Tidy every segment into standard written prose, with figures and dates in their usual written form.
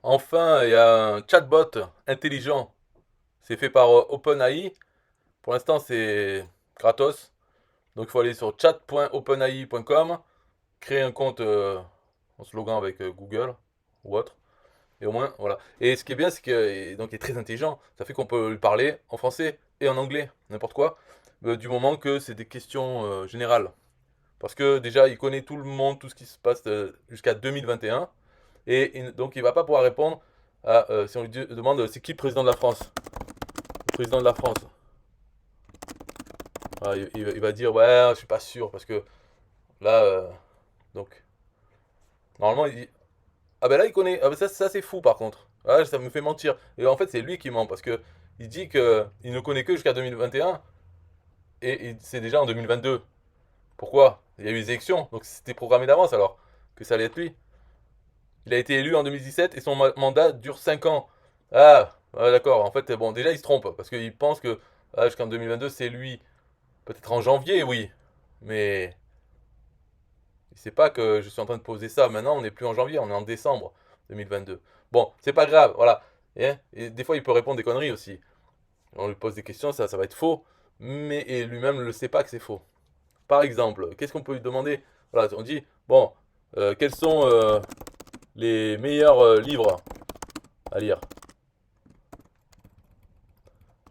Enfin, il y a un chatbot intelligent. C'est fait par OpenAI. Pour l'instant, c'est gratos. Donc, il faut aller sur chat.openai.com, créer un compte en slogan avec Google ou autre. Et au moins, voilà. Et ce qui est bien, c'est qu'il donc, il est très intelligent. Ça fait qu'on peut lui parler en français et en anglais, n'importe quoi, du moment que c'est des questions générales. Parce que déjà, il connaît tout le monde, tout ce qui se passe jusqu'à 2021. Et donc, il va pas pouvoir répondre si on lui demande c'est qui le président de la France. Le président de la France. Ah, il va dire ouais, je suis pas sûr parce que là, donc normalement il dit ah ben là il connaît. Ah ben ça c'est fou par contre. Ah, ça me fait mentir. Et en fait c'est lui qui ment parce que il dit que il ne connaît que jusqu'à 2021 et c'est déjà en 2022. Pourquoi? Il y a eu les élections, donc c'était programmé d'avance alors que ça allait être lui. Il a été élu en 2017 et son mandat dure 5 ans. Ah, d'accord. En fait, bon, déjà, il se trompe parce qu'il pense que jusqu'en 2022, c'est lui. Peut-être en janvier, oui. Mais il sait pas que je suis en train de poser ça. Maintenant, on n'est plus en janvier, on est en décembre 2022. Bon, c'est pas grave, voilà. Et des fois, il peut répondre des conneries aussi. On lui pose des questions, ça va être faux. Mais et lui-même ne le sait pas que c'est faux. Par exemple, qu'est-ce qu'on peut lui demander? Voilà, on dit, bon, quels sont les meilleurs livres à lire?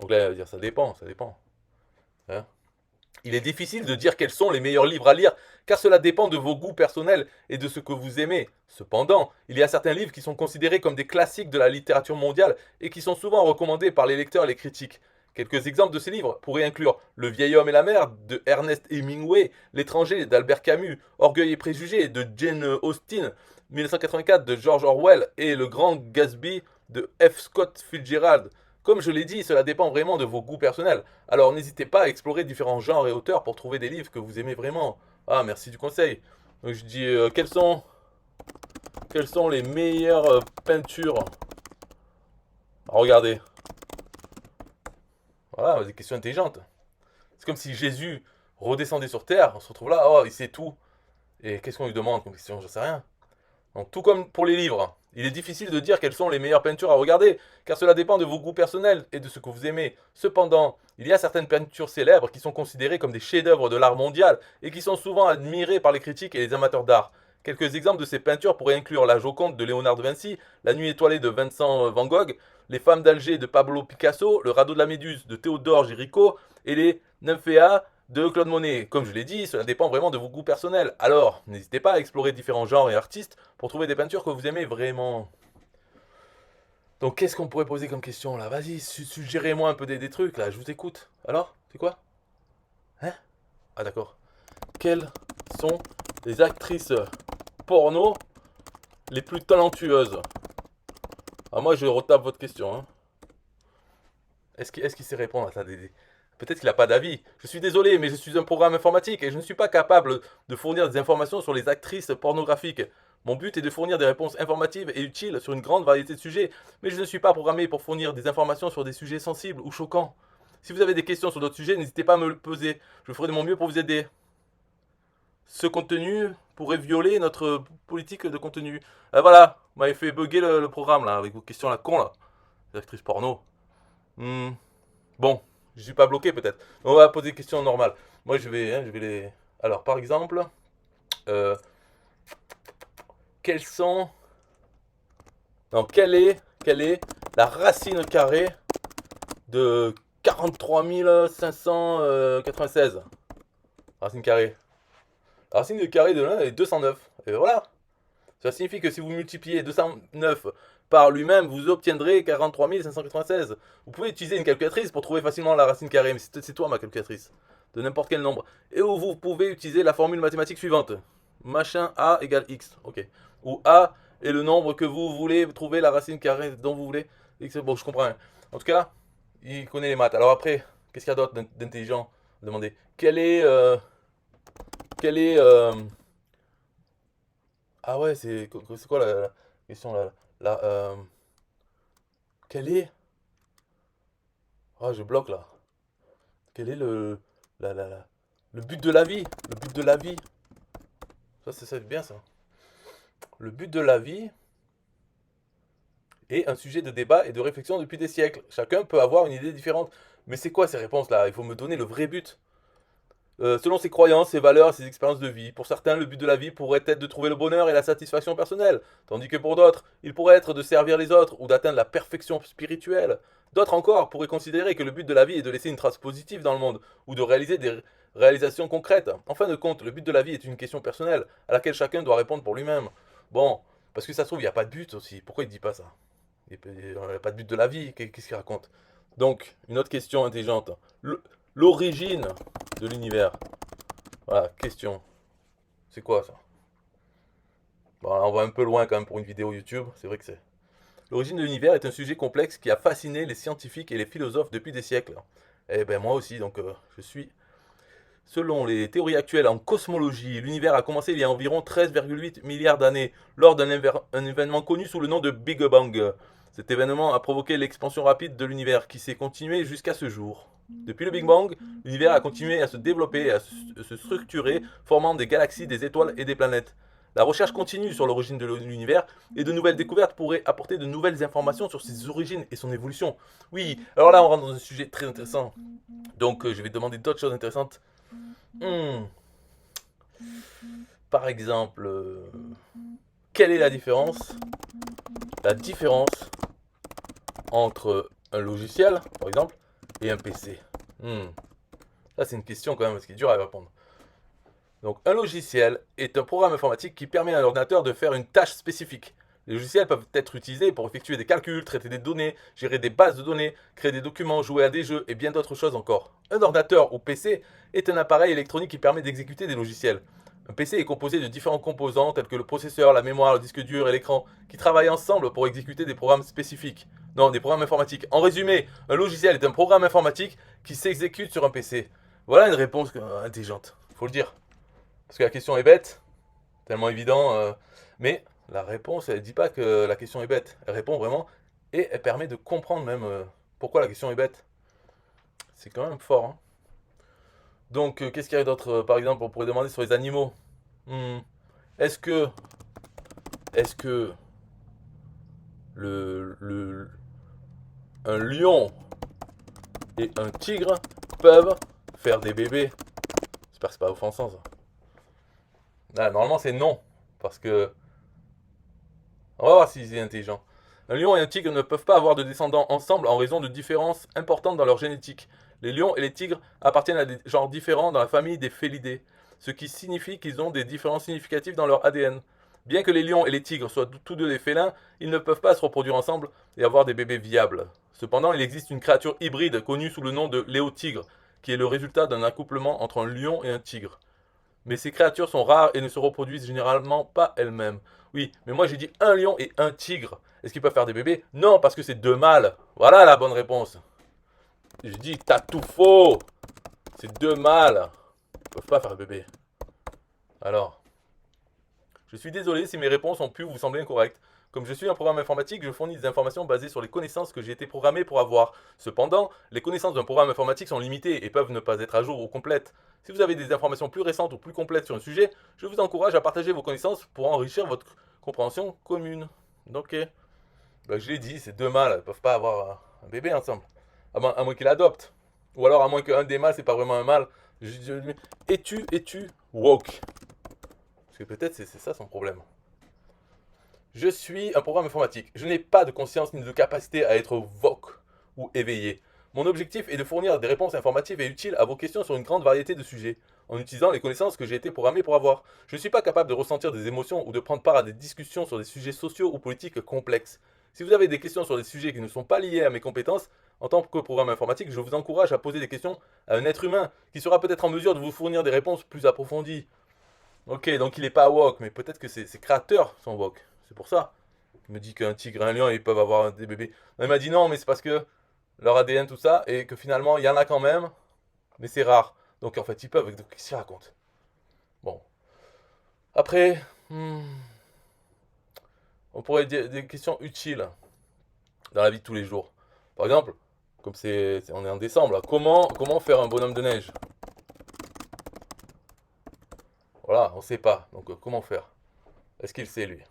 Donc là, il va dire ça dépend, ça dépend. Hein. Il est difficile de dire quels sont les meilleurs livres à lire, car cela dépend de vos goûts personnels et de ce que vous aimez. Cependant, il y a certains livres qui sont considérés comme des classiques de la littérature mondiale et qui sont souvent recommandés par les lecteurs et les critiques. Quelques exemples de ces livres pourraient inclure Le vieil homme et la mer de Ernest Hemingway, L'étranger d'Albert Camus, Orgueil et préjugés de Jane Austen, 1984 de George Orwell et Le Grand Gatsby de F. Scott Fitzgerald. Comme je l'ai dit, cela dépend vraiment de vos goûts personnels. Alors n'hésitez pas à explorer différents genres et auteurs pour trouver des livres que vous aimez vraiment. Ah, merci du conseil. Donc je dis quelles sont les meilleures peintures à regarder. Voilà, des questions intelligentes. C'est comme si Jésus redescendait sur terre, on se retrouve là, oh, il sait tout. Et qu'est-ce qu'on lui demande comme question? Je sais rien. Donc tout comme pour les livres, il est difficile de dire quelles sont les meilleures peintures à regarder, car cela dépend de vos goûts personnels et de ce que vous aimez. Cependant, il y a certaines peintures célèbres qui sont considérées comme des chefs-d'œuvre de l'art mondial et qui sont souvent admirées par les critiques et les amateurs d'art. Quelques exemples de ces peintures pourraient inclure La Joconde de Léonard de Vinci, La Nuit étoilée de Vincent van Gogh, Les Femmes d'Alger de Pablo Picasso, Le Radeau de la Méduse de Théodore Géricault et Les Nymphéas de Claude Monet. Comme je l'ai dit, cela dépend vraiment de vos goûts personnels. Alors, n'hésitez pas à explorer différents genres et artistes pour trouver des peintures que vous aimez vraiment. Donc, qu'est-ce qu'on pourrait poser comme question là? Vas-y, suggérez-moi un peu des trucs là, je vous écoute. Alors, c'est quoi? Hein? Ah, d'accord. Quelles sont les actrices porno les plus talentueuses? Ah, moi, je retape votre question. Hein. Est-ce qu'il sait répondre à ça? Peut-être qu'il n'a pas d'avis. Je suis désolé, mais je suis un programme informatique et je ne suis pas capable de fournir des informations sur les actrices pornographiques. Mon but est de fournir des réponses informatives et utiles sur une grande variété de sujets, mais je ne suis pas programmé pour fournir des informations sur des sujets sensibles ou choquants. Si vous avez des questions sur d'autres sujets, n'hésitez pas à me le poser. Je ferai de mon mieux pour vous aider. Ce contenu pourrait violer notre politique de contenu. Voilà, vous m'avez fait bugger le programme là, avec vos questions la con là. Les actrices porno. Hmm, Bon, je suis pas bloqué peut-être. On va poser des questions normales. Moi, je vais les. Alors, par exemple, euh, quels sont. Non, quelle est la racine carrée de 43 596? Racine carrée. La racine de carré de l'un est 209. Et voilà. Ça signifie que si vous multipliez 209 par lui-même, vous obtiendrez 43 596. Vous pouvez utiliser une calculatrice pour trouver facilement la racine carrée, mais c'est toi ma calculatrice. De n'importe quel nombre. Et où vous pouvez utiliser la formule mathématique suivante. Machin A égale X. Ok. Où A est le nombre que vous voulez trouver la racine carrée dont vous voulez. X, bon, je comprends. En tout cas, il connaît les maths. Alors après, qu'est-ce qu'il y a d'autre d'intelligent? Demander. Quel est ah ouais, c'est quoi la question là? La, quel est ah, je bloque là. Quel est le but de la vie? Le but de la vie. Ça, c'est bien ça. Le but de la vie, et un sujet de débat et de réflexion depuis des siècles. Chacun peut avoir une idée différente. Mais c'est quoi ces réponses-là? Il faut me donner le vrai but. Selon ses croyances, ses valeurs, ses expériences de vie. Pour certains, le but de la vie pourrait être de trouver le bonheur et la satisfaction personnelle, tandis que pour d'autres, il pourrait être de servir les autres ou d'atteindre la perfection spirituelle. D'autres encore pourraient considérer que le but de la vie est de laisser une trace positive dans le monde ou de réaliser des réalisations concrètes. En fin de compte, le but de la vie est une question personnelle à laquelle chacun doit répondre pour lui-même. Bon, parce que ça se trouve, il n'y a pas de but aussi. Pourquoi il ne dit pas ça? Il n'y a pas de but de la vie. Qu'est-ce qu'il raconte? Donc, une autre question intelligente. L'origine de l'univers. Voilà, question. C'est quoi ça? Bon, on va un peu loin quand même pour une vidéo YouTube, c'est vrai que c'est. L'origine de l'univers est un sujet complexe qui a fasciné les scientifiques et les philosophes depuis des siècles. Eh ben moi aussi, donc je suis. Selon les théories actuelles en cosmologie, l'univers a commencé il y a environ 13,8 milliards d'années, lors d'un événement connu sous le nom de Big Bang. Cet événement a provoqué l'expansion rapide de l'univers qui s'est continuée jusqu'à ce jour. Depuis le Big Bang, l'univers a continué à se développer et à se structurer, formant des galaxies, des étoiles et des planètes. La recherche continue sur l'origine de l'univers et de nouvelles découvertes pourraient apporter de nouvelles informations sur ses origines et son évolution. Oui, alors là on rentre dans un sujet très intéressant. Donc je vais demander d'autres choses intéressantes. Hmm. Par exemple, quelle est la différence entre un logiciel, par exemple, et un PC? Ça, c'est une question quand même, qui est dure à répondre. Donc, un logiciel est un programme informatique qui permet à un ordinateur de faire une tâche spécifique. Les logiciels peuvent être utilisés pour effectuer des calculs, traiter des données, gérer des bases de données, créer des documents, jouer à des jeux et bien d'autres choses encore. Un ordinateur ou PC est un appareil électronique qui permet d'exécuter des logiciels. Un PC est composé de différents composants tels que le processeur, la mémoire, le disque dur et l'écran qui travaillent ensemble pour exécuter des programmes spécifiques. Non, des programmes informatiques. En résumé, un logiciel est un programme informatique qui s'exécute sur un PC. Voilà une réponse intelligente, faut le dire. Parce que la question est bête, tellement évident, mais la réponse, elle ne dit pas que la question est bête. Elle répond vraiment et elle permet de comprendre même pourquoi la question est bête. C'est quand même fort. Hein. Donc, qu'est-ce qu'il y a d'autre par exemple, on pourrait demander sur les animaux. Hmm. Est-ce que, est-ce que un lion et un tigre peuvent faire des bébés? J'espère que c'est pas offensant ça. Ah, normalement, c'est non. Parce que. On va voir si c'est intelligent. Un lion et un tigre ne peuvent pas avoir de descendants ensemble en raison de différences importantes dans leur génétique. Les lions et les tigres appartiennent à des genres différents dans la famille des félidés, ce qui signifie qu'ils ont des différences significatives dans leur ADN. Bien que les lions et les tigres soient tous deux des félins, ils ne peuvent pas se reproduire ensemble et avoir des bébés viables. Cependant, il existe une créature hybride connue sous le nom de léo-tigre, qui est le résultat d'un accouplement entre un lion et un tigre. Mais ces créatures sont rares et ne se reproduisent généralement pas elles-mêmes. Oui, mais moi j'ai dit un lion et un tigre. Est-ce qu'ils peuvent faire des bébés? Non, parce que c'est deux mâles. Voilà la bonne réponse. Je dis, t'as tout faux. C'est deux mâles. Ils peuvent pas faire de bébé. Alors, je suis désolé si mes réponses ont pu vous sembler incorrectes. Comme je suis un programme informatique, je fournis des informations basées sur les connaissances que j'ai été programmé pour avoir. Cependant, les connaissances d'un programme informatique sont limitées et peuvent ne pas être à jour ou complètes. Si vous avez des informations plus récentes ou plus complètes sur un sujet, je vous encourage à partager vos connaissances pour enrichir votre compréhension commune. Ok. Ben, je l'ai dit, ces deux mâles ne peuvent pas avoir un bébé ensemble. À moins qu'ils l'adoptent. Ou alors à moins qu'un des mâles, c'est pas vraiment un mâle. Es-tu woke? Parce que peut-être c'est ça son problème. Je suis un programme informatique. Je n'ai pas de conscience ni de capacité à être woke ou éveillé. Mon objectif est de fournir des réponses informatives et utiles à vos questions sur une grande variété de sujets, en utilisant les connaissances que j'ai été programmé pour avoir. Je ne suis pas capable de ressentir des émotions ou de prendre part à des discussions sur des sujets sociaux ou politiques complexes. Si vous avez des questions sur des sujets qui ne sont pas liés à mes compétences, en tant que programme informatique, je vous encourage à poser des questions à un être humain qui sera peut-être en mesure de vous fournir des réponses plus approfondies. Ok, donc il n'est pas woke, mais peut-être que ses créateurs sont woke. C'est pour ça. Il me dit qu'un tigre et un lion, ils peuvent avoir des bébés. Il m'a dit non, mais c'est parce que leur ADN, tout ça, et que finalement, il y en a quand même, mais c'est rare. Donc en fait, ils peuvent. Donc qu'est-ce qu'ils racontent? Bon. Après, on pourrait dire des questions utiles dans la vie de tous les jours. Par exemple, comme on est en décembre, là, comment faire un bonhomme de neige? Voilà, on sait pas. Donc comment faire? Est-ce qu'il sait lui?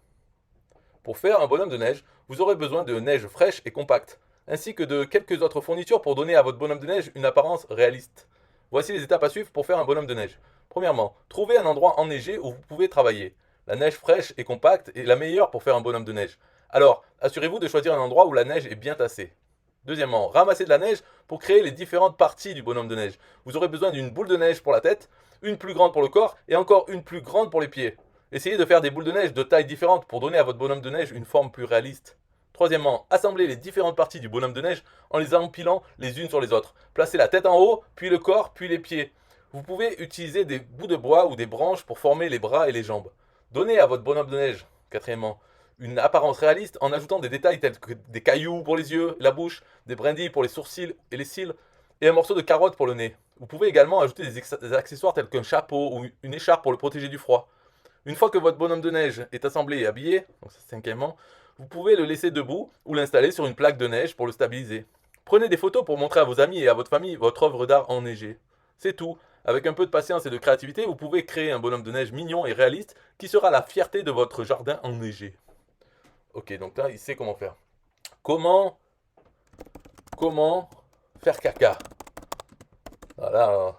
Pour faire un bonhomme de neige, vous aurez besoin de neige fraîche et compacte, ainsi que de quelques autres fournitures pour donner à votre bonhomme de neige une apparence réaliste. Voici les étapes à suivre pour faire un bonhomme de neige. Premièrement, trouvez un endroit enneigé où vous pouvez travailler. La neige fraîche et compacte est la meilleure pour faire un bonhomme de neige. Alors, assurez-vous de choisir un endroit où la neige est bien tassée. Deuxièmement, ramassez de la neige pour créer les différentes parties du bonhomme de neige. Vous aurez besoin d'une boule de neige pour la tête, une plus grande pour le corps et encore une plus grande pour les pieds. Essayez de faire des boules de neige de tailles différentes pour donner à votre bonhomme de neige une forme plus réaliste. Troisièmement, assemblez les différentes parties du bonhomme de neige en les empilant les unes sur les autres. Placez la tête en haut, puis le corps, puis les pieds. Vous pouvez utiliser des bouts de bois ou des branches pour former les bras et les jambes. Donnez à votre bonhomme de neige, quatrièmement, une apparence réaliste en ajoutant des détails tels que des cailloux pour les yeux, la bouche, des brindilles pour les sourcils et les cils, et un morceau de carotte pour le nez. Vous pouvez également ajouter des accessoires tels qu'un chapeau ou une écharpe pour le protéger du froid. Une fois que votre bonhomme de neige est assemblé et habillé, donc c'est cinquièmement, vous pouvez le laisser debout ou l'installer sur une plaque de neige pour le stabiliser. Prenez des photos pour montrer à vos amis et à votre famille votre œuvre d'art enneigée. C'est tout. Avec un peu de patience et de créativité, vous pouvez créer un bonhomme de neige mignon et réaliste qui sera la fierté de votre jardin enneigé. Ok, donc là, il sait comment faire. Comment faire caca? Voilà.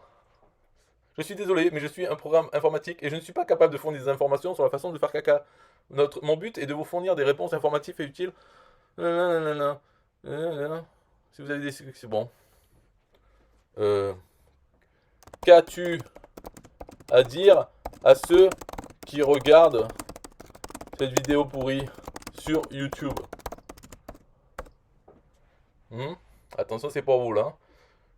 Je suis désolé, mais je suis un programme informatique et je ne suis pas capable de fournir des informations sur la façon de faire caca. Mon but est de vous fournir des réponses informatives et utiles. Nanana. Nanana. Si vous avez des... C'est bon. Qu'as-tu à dire à ceux qui regardent cette vidéo pourrie sur YouTube? Attention, c'est pour vous là.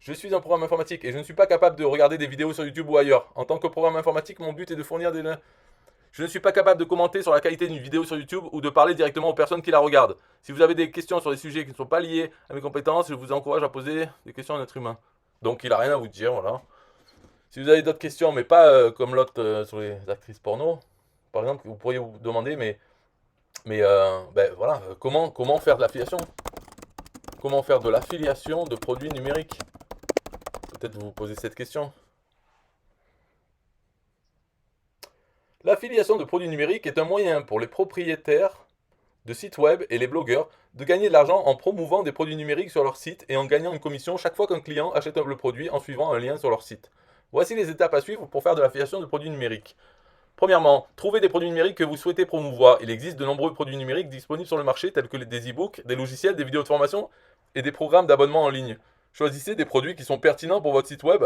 Je suis un programme informatique et je ne suis pas capable de regarder des vidéos sur YouTube ou ailleurs. En tant que programme informatique, mon but est de fournir des... Je ne suis pas capable de commenter sur la qualité d'une vidéo sur YouTube ou de parler directement aux personnes qui la regardent. Si vous avez des questions sur des sujets qui ne sont pas liés à mes compétences, je vous encourage à poser des questions à un être humain. Donc il n'a rien à vous dire, voilà. Si vous avez d'autres questions, mais pas comme l'autre sur les actrices porno, par exemple, vous pourriez vous demander, ben voilà, comment faire de l'affiliation? Comment faire de l'affiliation de produits numériques? Peut-être vous posez cette question. L'affiliation de produits numériques est un moyen pour les propriétaires de sites web et les blogueurs de gagner de l'argent en promouvant des produits numériques sur leur site et en gagnant une commission chaque fois qu'un client achète le produit en suivant un lien sur leur site. Voici les étapes à suivre pour faire de l'affiliation de produits numériques. Premièrement, trouvez des produits numériques que vous souhaitez promouvoir. Il existe de nombreux produits numériques disponibles sur le marché tels que des e-books, des logiciels, des vidéos de formation et des programmes d'abonnement en ligne. Choisissez des produits qui sont pertinents pour votre site web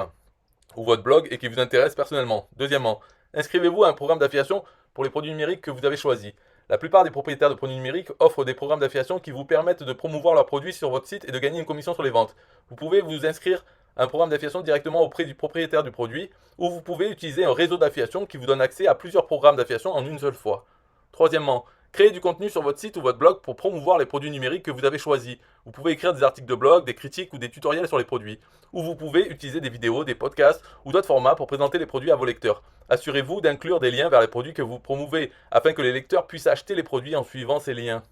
ou votre blog et qui vous intéressent personnellement. Deuxièmement, inscrivez-vous à un programme d'affiliation pour les produits numériques que vous avez choisis. La plupart des propriétaires de produits numériques offrent des programmes d'affiliation qui vous permettent de promouvoir leurs produits sur votre site et de gagner une commission sur les ventes. Vous pouvez vous inscrire à un programme d'affiliation directement auprès du propriétaire du produit ou vous pouvez utiliser un réseau d'affiliation qui vous donne accès à plusieurs programmes d'affiliation en une seule fois. Troisièmement, créez du contenu sur votre site ou votre blog pour promouvoir les produits numériques que vous avez choisis. Vous pouvez écrire des articles de blog, des critiques ou des tutoriels sur les produits. Ou vous pouvez utiliser des vidéos, des podcasts ou d'autres formats pour présenter les produits à vos lecteurs. Assurez-vous d'inclure des liens vers les produits que vous promouvez afin que les lecteurs puissent acheter les produits en suivant ces liens.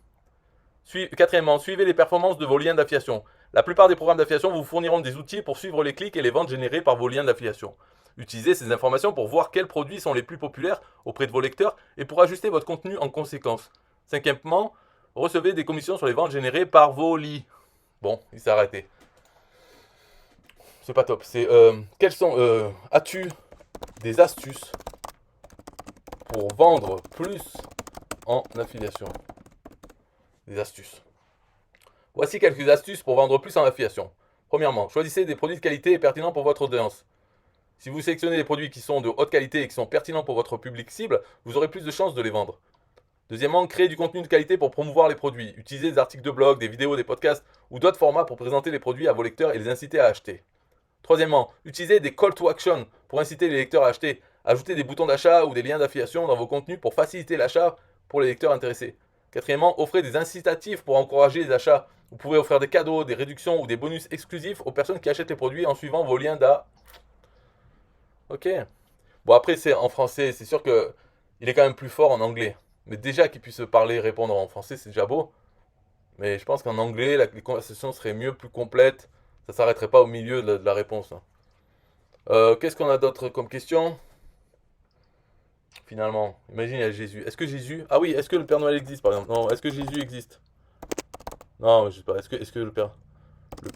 Quatrièmement, suivez les performances de vos liens d'affiliation. La plupart des programmes d'affiliation vous fourniront des outils pour suivre les clics et les ventes générées par vos liens d'affiliation. Utilisez ces informations pour voir quels produits sont les plus populaires auprès de vos lecteurs et pour ajuster votre contenu en conséquence. Cinquièmement, recevez des commissions sur les ventes générées par vos leads. Bon, il s'est arrêté. C'est pas top. As-tu des astuces pour vendre plus en affiliation? Des astuces. Voici quelques astuces pour vendre plus en affiliation. Premièrement, choisissez des produits de qualité et pertinents pour votre audience. Si vous sélectionnez des produits qui sont de haute qualité et qui sont pertinents pour votre public cible, vous aurez plus de chances de les vendre. Deuxièmement, créez du contenu de qualité pour promouvoir les produits. Utilisez des articles de blog, des vidéos, des podcasts ou d'autres formats pour présenter les produits à vos lecteurs et les inciter à acheter. Troisièmement, utilisez des call to action pour inciter les lecteurs à acheter. Ajoutez des boutons d'achat ou des liens d'affiliation dans vos contenus pour faciliter l'achat pour les lecteurs intéressés. Quatrièmement, offrez des incitatifs pour encourager les achats. Vous pouvez offrir des cadeaux, des réductions ou des bonus exclusifs aux personnes qui achètent les produits en suivant vos liens d'A. Ok. Bon, après, c'est en français, c'est sûr que il est quand même plus fort en anglais. Mais déjà qu'il puisse parler et répondre en français, c'est déjà beau. Mais je pense qu'en anglais, les conversations seraient mieux, plus complètes. Ça s'arrêterait pas au milieu de la réponse. Qu'est-ce qu'on a d'autre comme question? Finalement, imagine, il y a Jésus. Est-ce que Jésus... Ah oui, est-ce que le Père Noël existe, par exemple? Non, est-ce que Jésus existe? Non, je sais pas. Est-ce que le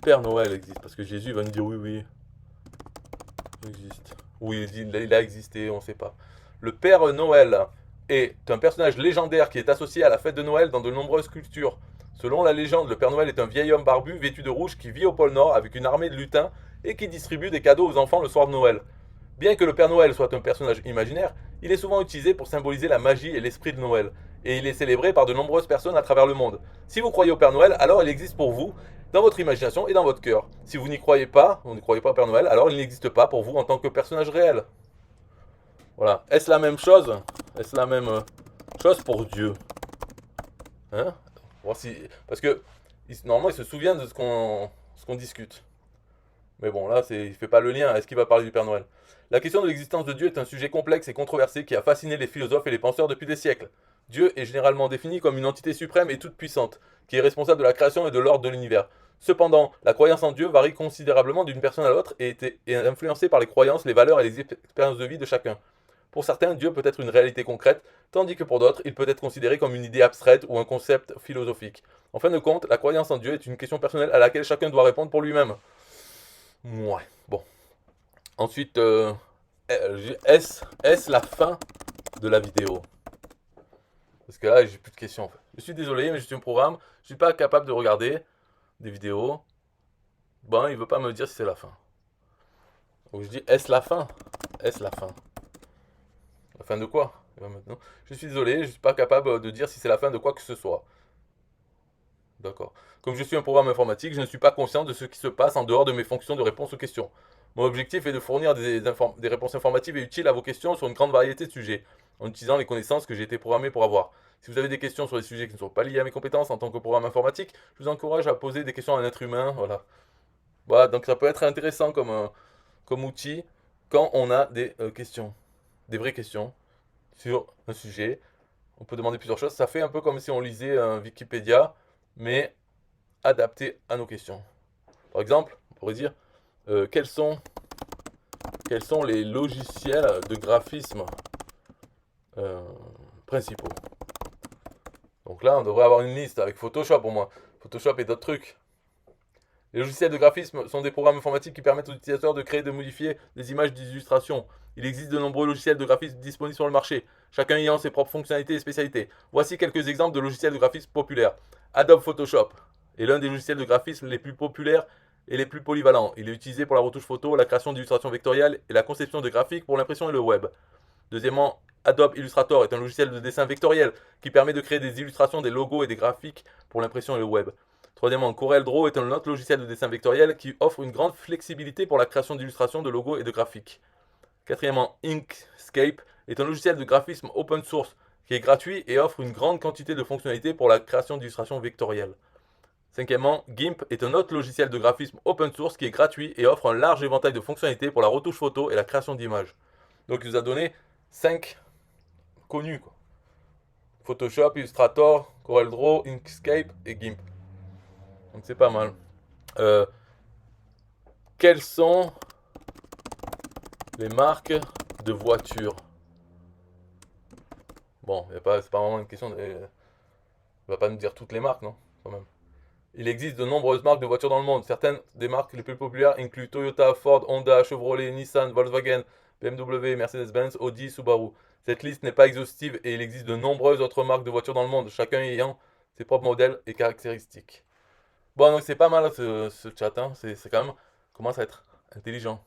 Père Noël existe? Parce que Jésus va nous dire oui, oui, il existe. Oui, il a existé, on sait pas. Le Père Noël est un personnage légendaire qui est associé à la fête de Noël dans de nombreuses cultures. Selon la légende, le Père Noël est un vieil homme barbu vêtu de rouge qui vit au pôle Nord avec une armée de lutins et qui distribue des cadeaux aux enfants le soir de Noël. Bien que le Père Noël soit un personnage imaginaire, il est souvent utilisé pour symboliser la magie et l'esprit de Noël, et il est célébré par de nombreuses personnes à travers le monde. Si vous croyez au Père Noël, alors il existe pour vous, dans votre imagination et dans votre cœur. Si vous n'y croyez pas, vous ne croyez pas au Père Noël, alors il n'existe pas pour vous en tant que personnage réel. Voilà. Est-ce la même chose? Est-ce la même chose pour Dieu? Hein? Voir si... Parce que normalement, il se souvient de ce qu'on discute. Mais bon, là, il fait pas le lien. Est-ce qu'il va parler du Père Noël? La question de l'existence de Dieu est un sujet complexe et controversé qui a fasciné les philosophes et les penseurs depuis des siècles. Dieu est généralement défini comme une entité suprême et toute puissante, qui est responsable de la création et de l'ordre de l'univers. Cependant, la croyance en Dieu varie considérablement d'une personne à l'autre et est influencée par les croyances, les valeurs et les expériences de vie de chacun. Pour certains, Dieu peut être une réalité concrète, tandis que pour d'autres, il peut être considéré comme une idée abstraite ou un concept philosophique. En fin de compte, la croyance en Dieu est une question personnelle à laquelle chacun doit répondre pour lui-même. Ouais, bon. Ensuite, est-ce la fin de la vidéo? Parce que là, j'ai plus de questions en fait. Je suis désolé, mais je suis un programme. Je suis pas capable de regarder des vidéos. Bon, il veut pas me dire si c'est la fin. Donc je dis, est-ce la fin? Est-ce la fin? La fin de quoi? Maintenant, je suis désolé, je suis pas capable de dire si c'est la fin de quoi que ce soit. D'accord. Comme je suis un programme informatique, je ne suis pas conscient de ce qui se passe en dehors de mes fonctions de réponse aux questions. Mon objectif est de fournir des réponses informatives et utiles à vos questions sur une grande variété de sujets, en utilisant les connaissances que j'ai été programmé pour avoir. Si vous avez des questions sur des sujets qui ne sont pas liés à mes compétences en tant que programme informatique, je vous encourage à poser des questions à un être humain. Voilà. Voilà, donc ça peut être intéressant comme outil quand on a des questions, des vraies questions sur un sujet. On peut demander plusieurs choses. Ça fait un peu comme si on lisait un Wikipédia, mais adapté à nos questions. Par exemple, on pourrait dire quels sont les logiciels de graphisme euh, principaux. Donc là, on devrait avoir une liste avec Photoshop au moins. Photoshop et d'autres trucs. Les logiciels de graphisme sont des programmes informatiques qui permettent aux utilisateurs de créer et de modifier des images d'illustration. Il existe de nombreux logiciels de graphisme disponibles sur le marché, chacun ayant ses propres fonctionnalités et spécialités. Voici quelques exemples de logiciels de graphisme populaires. Adobe Photoshop est l'un des logiciels de graphisme les plus populaires et les plus polyvalents. Il est utilisé pour la retouche photo, la création d'illustrations vectorielles et la conception de graphiques pour l'impression et le web. Deuxièmement, Adobe Illustrator est un logiciel de dessin vectoriel qui permet de créer des illustrations, des logos et des graphiques pour l'impression et le web. Troisièmement, CorelDRAW est un autre logiciel de dessin vectoriel qui offre une grande flexibilité pour la création d'illustrations, de logos et de graphiques. Quatrièmement, Inkscape est un logiciel de graphisme open source qui est gratuit et offre une grande quantité de fonctionnalités pour la création d'illustrations vectorielles. Cinquièmement, GIMP est un autre logiciel de graphisme open source qui est gratuit et offre un large éventail de fonctionnalités pour la retouche photo et la création d'images. Donc il nous a donné 5 connus, quoi. Photoshop, Illustrator, CorelDRAW, Inkscape et GIMP. Donc c'est pas mal. Euh, quelles sont les marques de voitures? Bon, c'est pas vraiment une question. Il va pas nous dire toutes les marques, non? Quand même. Il existe de nombreuses marques de voitures dans le monde. Certaines des marques les plus populaires incluent Toyota, Ford, Honda, Chevrolet, Nissan, Volkswagen, BMW, Mercedes-Benz, Audi, Subaru. Cette liste n'est pas exhaustive et il existe de nombreuses autres marques de voitures dans le monde, chacun ayant ses propres modèles et caractéristiques. Bon, donc c'est pas mal ce chat, hein. C'est quand même commence à être intelligent.